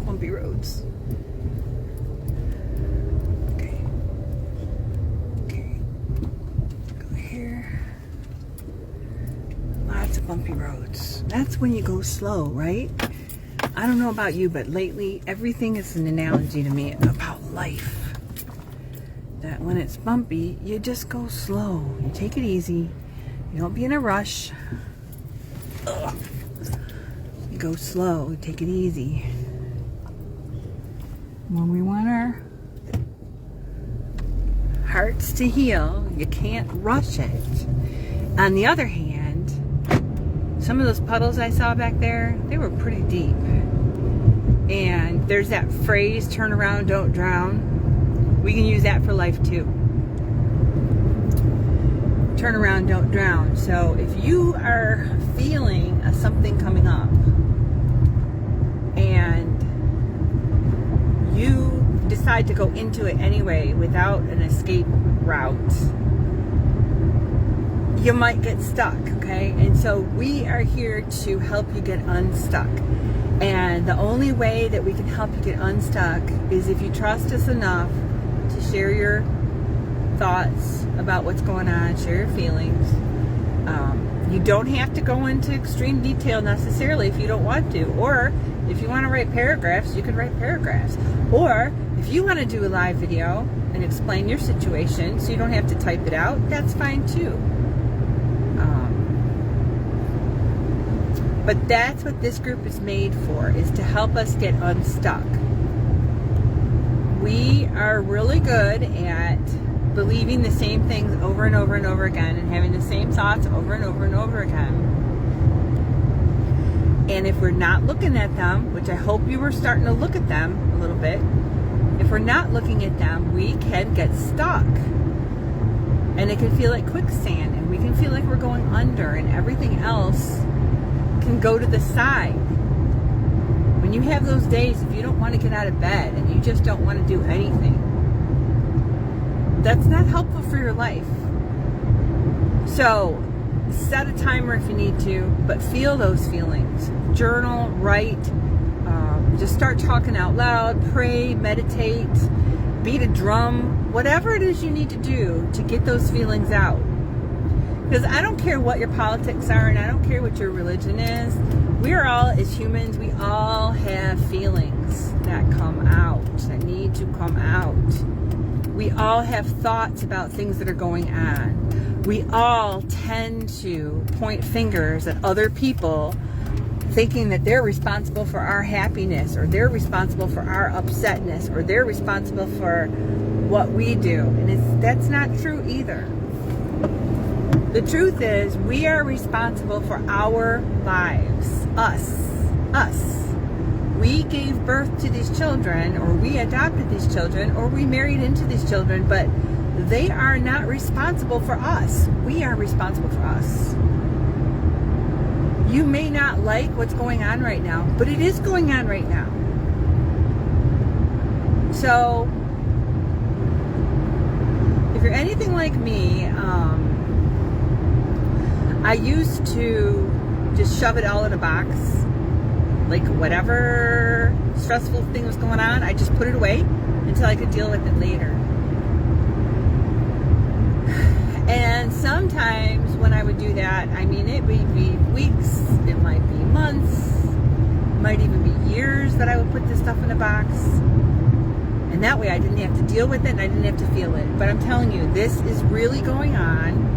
Bumpy roads. Okay. Go here. Lots of bumpy roads. That's when you go slow, right? I don't know about you, but lately everything is an analogy to me about life. That when it's bumpy, you just go slow. You take it easy. You don't be in a rush. You go slow. You take it easy. When we want our hearts to heal, you can't rush it. On the other hand, some of those puddles I saw back there, they were pretty deep. And there's that phrase, turn around, don't drown. We can use that for life too. Turn around, don't drown. So if you are feeling something coming up and you decide to go into it anyway without an escape route, you might get stuck, okay? And so we are here to help you get unstuck. And the only way that we can help you get unstuck is if you trust us enough to share your thoughts about what's going on, share your feelings. You don't have to go into extreme detail necessarily if you don't want to. Or if you want to write paragraphs, you can write paragraphs. Or if you want to do a live video and explain your situation so you don't have to type it out, that's fine too. But that's what this group is made for, is to help us get unstuck. We are really good at believing the same things over and over and over again and having the same thoughts over and over and over again. And if we're not looking at them, which I hope you were starting to look at them a little bit, if we're not looking at them, we can get stuck. And it can feel like quicksand, and we can feel like we're going under, and everything else can go to the side. When you have those days, if you don't want to get out of bed and you just don't want to do anything, that's not helpful for your life. So set a timer if you need to, but feel those feelings. Journal, write, just start talking out loud, pray, meditate, beat a drum, whatever it is you need to do to get those feelings out. Because I don't care what your politics are, and I don't care what your religion is. We are all, as humans, we all have feelings that come out, that need to come out. We all have thoughts about things that are going on. We all tend to point fingers at other people, thinking that they're responsible for our happiness, or they're responsible for our upsetness, or they're responsible for what we do. And that's not true either. The truth is, we are responsible for our lives. Us. We gave birth to these children, or we adopted these children, or we married into these children, but they are not responsible for us. We are responsible for us. You may not like what's going on right now, but it is going on right now. So, if you're anything like me, I used to just shove it all in a box. Like whatever stressful thing was going on, I just put it away until I could deal with it later. And sometimes when I would do that, I mean, it would be weeks, it might be months, it might even be years that I would put this stuff in a box. And that way I didn't have to deal with it and I didn't have to feel it. But I'm telling you, this is really going on.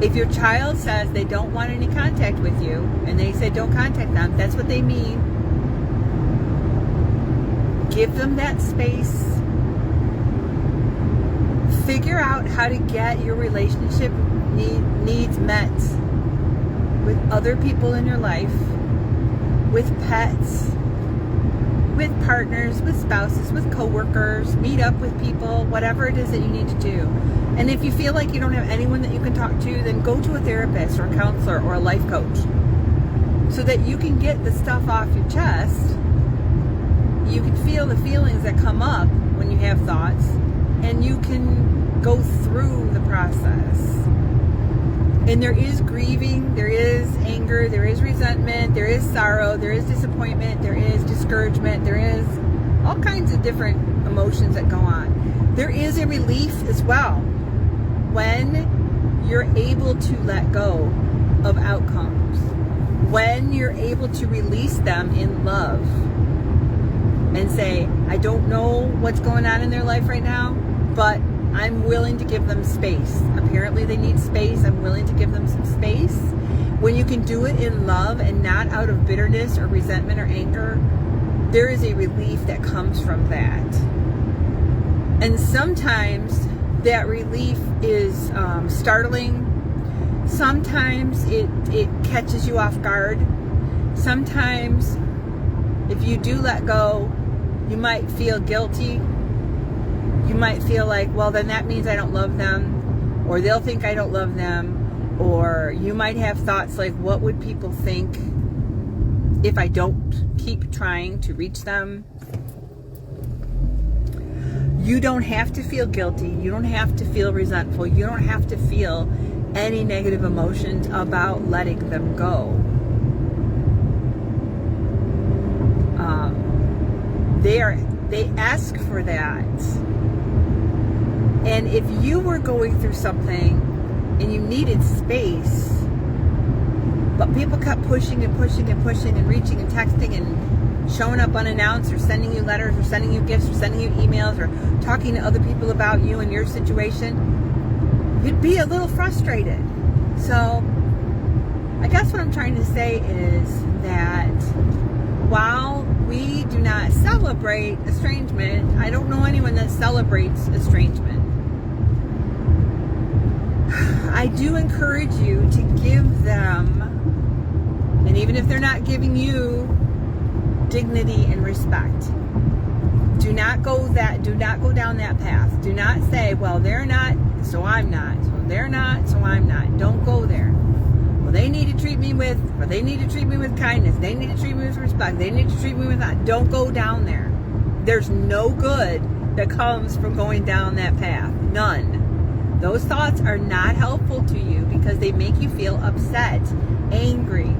If your child says they don't want any contact with you, and they say don't contact them, that's what they mean. Give them that space. Figure out how to get your relationship needs met with other people in your life, with pets, with partners, with spouses, with coworkers. Meet up with people, whatever it is that you need to do. And if you feel like you don't have anyone that you can talk to, then go to a therapist or a counselor or a life coach so that you can get the stuff off your chest. You can feel the feelings that come up when you have thoughts, and you can go through the process. And there is grieving, there is anger, there is resentment, there sorrow, there is disappointment, there is discouragement, there is all kinds of different emotions that go on. There is a relief as well when you're able to let go of outcomes, when you're able to release them in love and say, I don't know what's going on in their life right now, but I'm willing to give them space. Apparently they need space. I'm willing to give them some space. When you can do it in love and not out of bitterness or resentment or anger, there is a relief that comes from that. And sometimes that relief is startling. Sometimes it catches you off guard. Sometimes if you do let go, you might feel guilty. You might feel like, well, then that means I don't love them, or they'll think I don't love them, or you might have thoughts like, what would people think if I don't keep trying to reach them? You don't have to feel guilty. You don't have to feel resentful. You don't have to feel any negative emotions about letting them go. They ask for that. And if you were going through something and you needed space, but people kept pushing and pushing and pushing and reaching and texting and showing up unannounced, or sending you letters, or sending you gifts, or sending you emails, or talking to other people about you and your situation, you'd be a little frustrated. So I guess what I'm trying to say is that while we do not celebrate estrangement, I don't know anyone that celebrates estrangement. I do encourage you to give them, and even if they're not giving you, dignity and respect. Do not go down that path. Do not say, well, they're not, so I'm not. So they're not, so I'm not. Don't go there. Well, they need to treat me with kindness. They need to treat me with respect. They need to treat me with that. Don't go down there. There's no good that comes from going down that path. None. Those thoughts are not helpful to you because they make you feel upset, angry,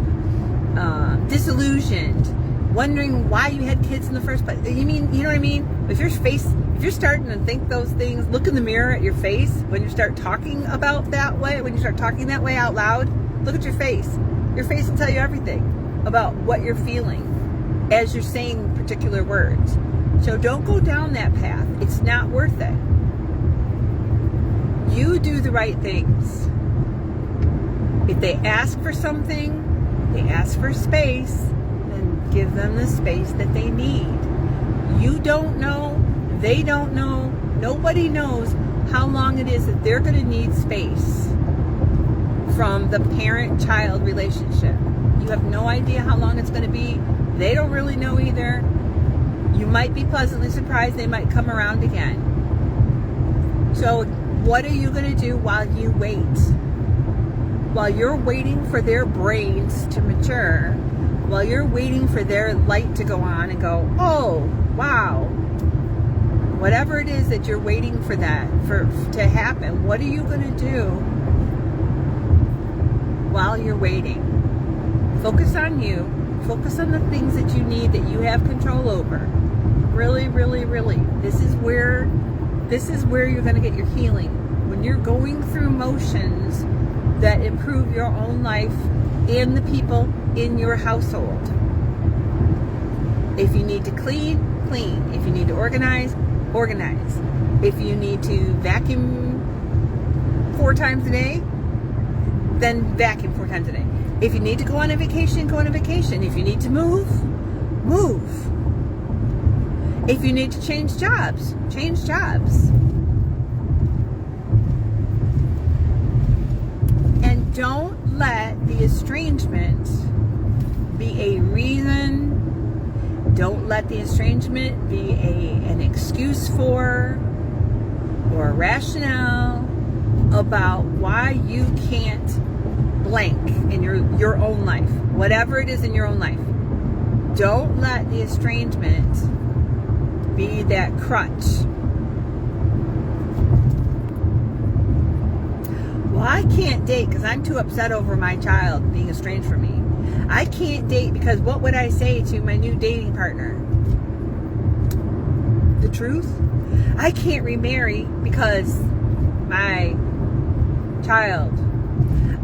disillusioned, wondering why you had kids in the first place. You know what I mean? If you're starting to think those things, look in the mirror at your face when you start talking about that way, when you start talking that way out loud, look at your face. Your face will tell you everything about what you're feeling as you're saying particular words. So don't go down that path. It's not worth it. You do the right things. If they ask for something, they ask for space, then give them the space that they need. You don't know, they don't know, nobody knows how long it is that they're going to need space from the parent-child relationship. You have no idea how long it's going to be. They don't really know either. You might be pleasantly surprised they might come around again. So what are you going to do while you wait? While you're waiting for their brains to mature, while you're waiting for their light to go on and go, oh, wow. Whatever it is that you're waiting for that to happen, what are you going to do while you're waiting? Focus on you. Focus on the things that you need, that you have control over. Really, really, really. This is where you're going to get your healing. When you're going through motions that improve your own life and the people in your household. If you need to clean, clean. If you need to organize, organize. If you need to vacuum 4 times a day, then vacuum 4 times a day. If you need to go on a vacation, go on a vacation. If you need to move, move. If you need to change jobs, change jobs. And don't let the estrangement be a reason. Don't let the estrangement be an excuse for or a rationale about why you can't blank in your own life. Whatever it is in your own life. Don't let the estrangement be that crutch. Well, I can't date because I'm too upset over my child being estranged from me. I can't date because what would I say to my new dating partner? The truth? I can't remarry because my child.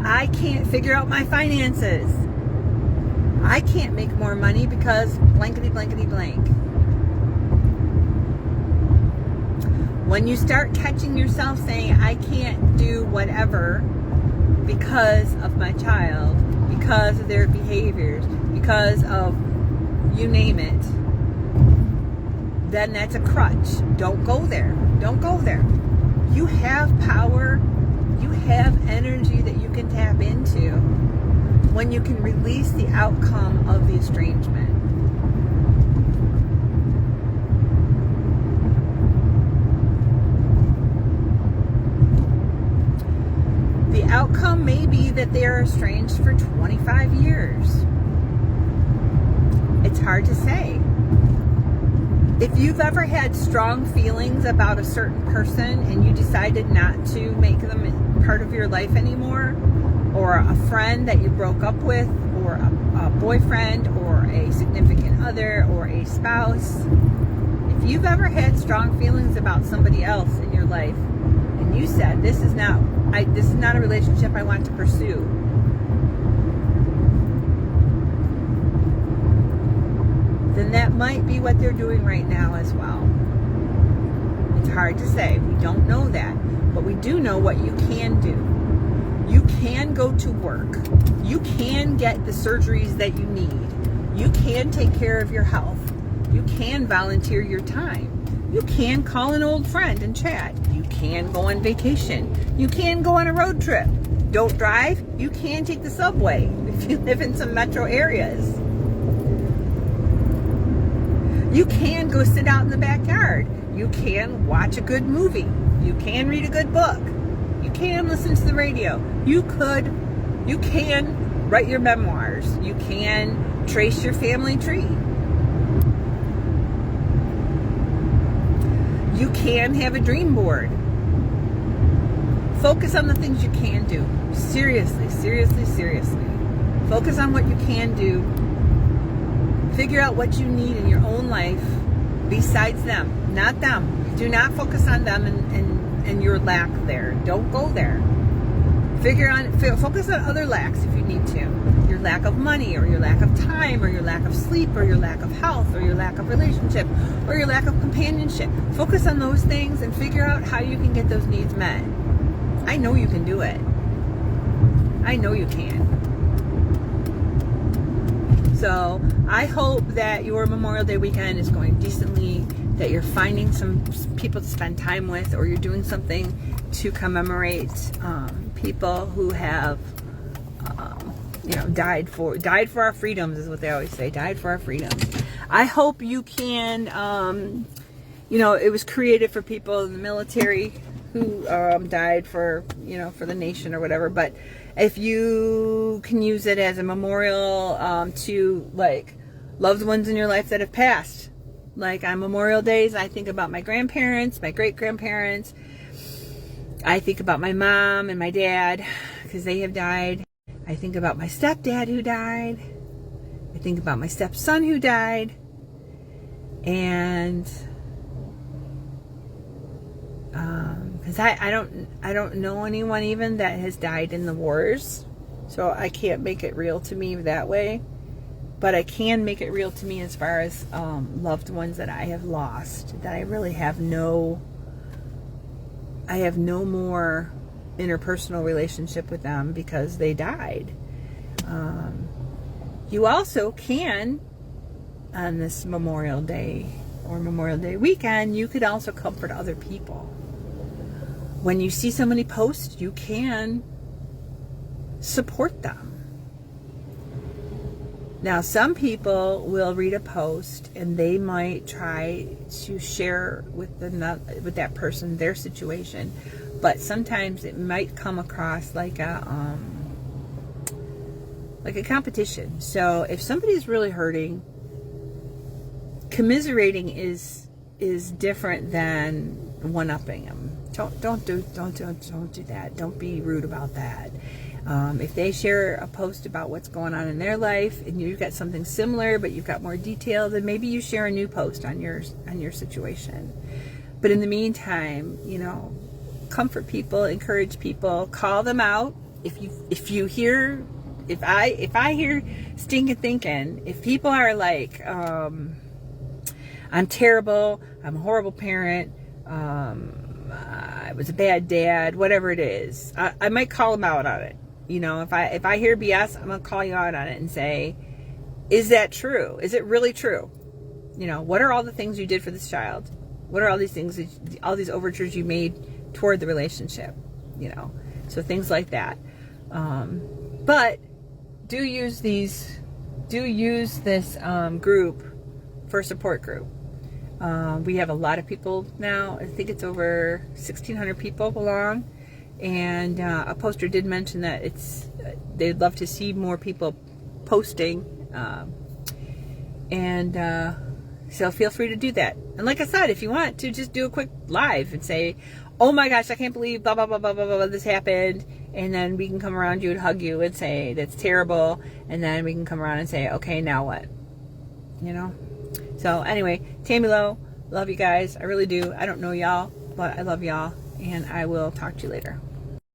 I can't figure out my finances. I can't make more money because blankety blankety blank. When you start catching yourself saying, I can't do whatever because of my child, because of their behaviors, because of you name it, then that's a crutch. Don't go there. Don't go there. You have power. You have energy that you can tap into when you can release the outcome of the estrangement. The outcome may be that they are estranged for 25 years. It's hard to say. If you've ever had strong feelings about a certain person and you decided not to make them part of your life anymore, or a friend that you broke up with, or a boyfriend, or a significant other, or a spouse, if you've ever had strong feelings about somebody else in your life and you said, this is not a relationship I want to pursue, then that might be what they're doing right now as well. It's hard to say. We don't know that. But we do know what you can do. You can go to work. You can get the surgeries that you need. You can take care of your health. You can volunteer your time. You can call an old friend and chat. You can go on vacation. You can go on a road trip. Don't drive. You can take the subway if you live in some metro areas. You can go sit out in the backyard. You can watch a good movie. You can read a good book. You can listen to the radio. You can write your memoirs. You can trace your family tree. You can have a dream board. Focus on the things you can do. Seriously, seriously, seriously. Focus on what you can do. Figure out what you need in your own life besides them, not them. Do not focus on them and your lack there. Don't go there. Focus on other lacks if you need to. Your lack of money, or your lack of time, or your lack of sleep, or your lack of health, or your lack of relationship, or your lack of companionship. Focus on those things and figure out how you can get those needs met. I know you can do it. I know you can. So I hope that your Memorial Day weekend is going decently, that you're finding some people to spend time with, or you're doing something to commemorate people who have died for our freedoms, is what they always say. Died for our freedoms. I hope you can, it was created for people in the military who died for the nation or whatever, but if you can use it as a memorial to like loved ones in your life that have passed. Like on Memorial Days, I think about my grandparents, my great-grandparents. I think about my mom and my dad because they have died. I think about my stepdad who died. I think about my stepson who died. And because I don't know anyone even that has died in the wars, so I can't make it real to me that way. But I can make it real to me as far as loved ones that I have lost, that I really have no more interpersonal relationship with them because they died. You also can, on this Memorial Day or Memorial Day weekend, you could also comfort other people. When you see somebody post, you can support them. Now, some people will read a post and they might try to share with that person their situation, but sometimes it might come across like a competition. So if somebody's really hurting, commiserating is different than one-upping them. Don't do that. Don't be rude about that. If they share a post about what's going on in their life and you've got something similar but you've got more detail, then maybe you share a new post on your situation. But in the meantime, you know, comfort people, encourage people, call them out. If I hear stinking thinking, if people are like, I'm terrible, I'm a horrible parent, I was a bad dad, whatever it is, I might call them out on it. You know, if I hear BS, I'm gonna call you out on it and say, is that true? Is it really true? You know, what are all the things you did for this child? What are all these things, all these overtures you made toward the relationship? You know, so things like that. But do use this group for a support group. We have a lot of people now. I think it's over 1,600 people belong. And a poster did mention that they'd love to see more people posting. So feel free to do that. And like I said, if you want to, just do a quick live and say, oh my gosh, I can't believe blah, blah, blah, blah, blah, blah, this happened. And then we can come around you and hug you and say, that's terrible. And then we can come around and say, okay, now what? You know? So anyway, Tammy Lowe, love you guys. I really do. I don't know y'all, but I love y'all. And I will talk to you later.